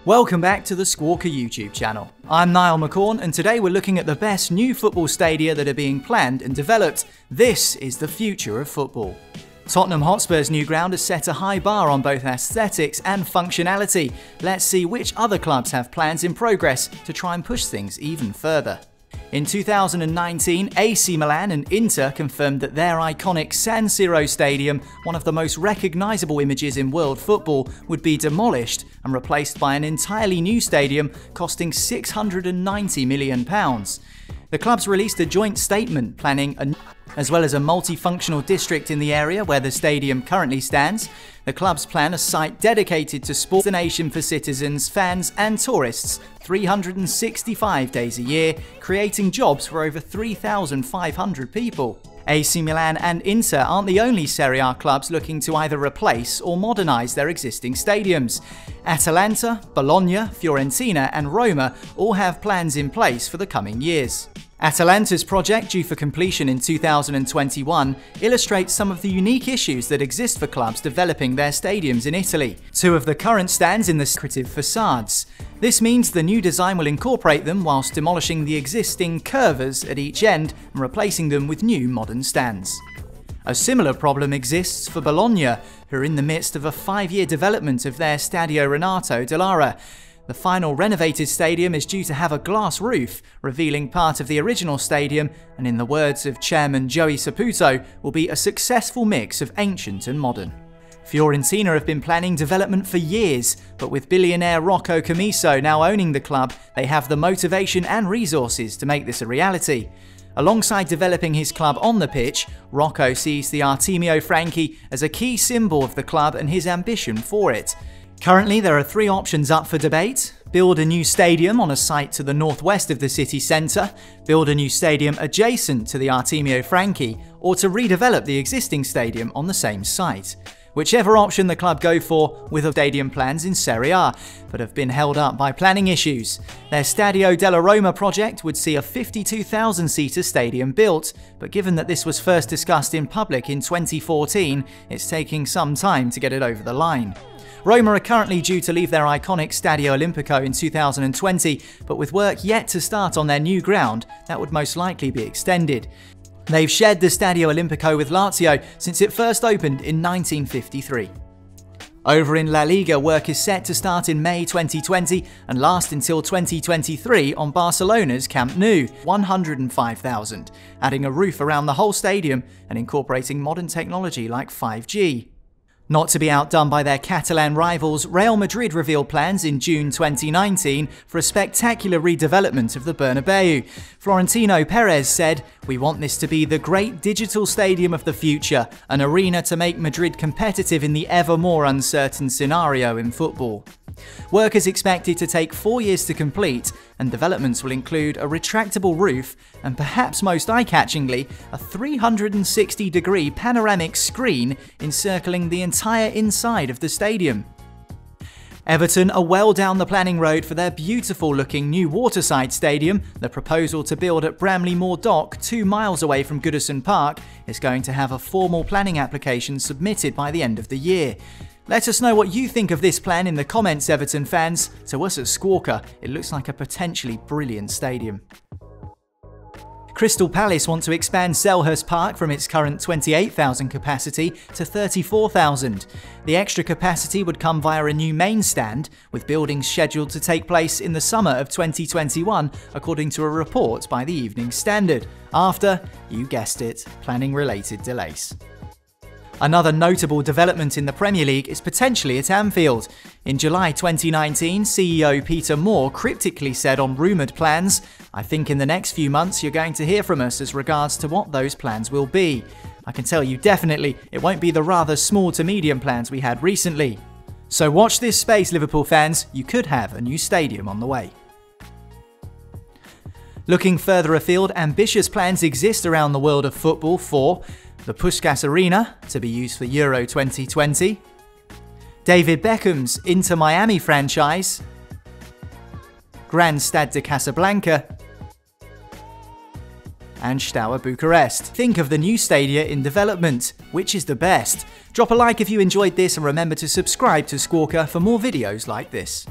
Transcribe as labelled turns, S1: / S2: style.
S1: Welcome back to the Squawka YouTube channel. I'm Niall McCorn, and today we're looking at the best new football stadia that are being planned and developed. This is the future of football. Tottenham Hotspur's new ground has set a high bar on both aesthetics and functionality. Let's see which other clubs have plans in progress to try and push things even further. In 2019, AC Milan and Inter confirmed that their iconic San Siro stadium, one of the most recognisable images in world football, would be demolished and replaced by an entirely new stadium costing £690 million. The clubs released a joint statement planning as well as a multifunctional district in the area where the stadium currently stands. The clubs plan a site dedicated to sport destination for citizens, fans and tourists 365 days a year, creating jobs for over 3,500 people. AC Milan and Inter aren't the only Serie A clubs looking to either replace or modernise their existing stadiums. Atalanta, Bologna, Fiorentina and Roma all have plans in place for the coming years. Atalanta's project, due for completion in 2021, illustrates some of the unique issues that exist for clubs developing their stadiums in Italy. Two of the current stands in the decorative facades. This means the new design will incorporate them whilst demolishing the existing curvers at each end and replacing them with new modern stands. A similar problem exists for Bologna, who are in the midst of a 5-year development of their Stadio Renato Dall'Ara. The final renovated stadium is due to have a glass roof, revealing part of the original stadium, and in the words of Chairman Joey Saputo, will be a successful mix of ancient and modern. Fiorentina have been planning development for years, but with billionaire Rocco Commisso now owning the club, they have the motivation and resources to make this a reality. Alongside developing his club on the pitch, Rocco sees the Artemio Franchi as a key symbol of the club and his ambition for it. Currently, there are 3 options up for debate: build a new stadium on a site to the northwest of the city centre, build a new stadium adjacent to the Artemio Franchi, or to redevelop the existing stadium on the same site. Whichever option the club go for, with stadium plans in Serie A, but have been held up by planning issues. Their Stadio della Roma project would see a 52,000-seater stadium built, but given that this was first discussed in public in 2014, it's taking some time to get it over the line. Roma are currently due to leave their iconic Stadio Olimpico in 2020, but with work yet to start on their new ground, that would most likely be extended. They've shared the Stadio Olimpico with Lazio since it first opened in 1953. Over in La Liga, work is set to start in May 2020 and last until 2023 on Barcelona's Camp Nou, 105,000, adding a roof around the whole stadium and incorporating modern technology like 5G. Not to be outdone by their Catalan rivals, Real Madrid revealed plans in June 2019 for a spectacular redevelopment of the Bernabeu. Florentino Perez said, "We want this to be the great digital stadium of the future, an arena to make Madrid competitive in the ever more uncertain scenario in football." Work is expected to take 4 years to complete, and developments will include a retractable roof and, perhaps most eye-catchingly, a 360-degree panoramic screen encircling the entire inside of the stadium. Everton are well down the planning road for their beautiful-looking new waterside stadium. The proposal to build at Bramley Moor Dock, 2 miles away from Goodison Park, is going to have a formal planning application submitted by the end of the year. Let us know what you think of this plan in the comments, Everton fans. To us at Squawka, it looks like a potentially brilliant stadium. Crystal Palace want to expand Selhurst Park from its current 28,000 capacity to 34,000. The extra capacity would come via a new main stand, with buildings scheduled to take place in the summer of 2021, according to a report by the Evening Standard, after, you guessed it, planning-related delays. Another notable development in the Premier League is potentially at Anfield. In July 2019, CEO Peter Moore cryptically said on rumoured plans, "I think in the next few months you're going to hear from us as regards to what those plans will be. I can tell you definitely it won't be the rather small to medium plans we had recently." So watch this space, Liverpool fans, you could have a new stadium on the way. Looking further afield, ambitious plans exist around the world of football for the Puskás Arena, to be used for Euro 2020, David Beckham's Inter Miami franchise, Grand Stade de Casablanca, and Steaua Bucharest. Think of the new stadia in development. Which is the best? Drop a like if you enjoyed this and remember to subscribe to Squawka for more videos like this.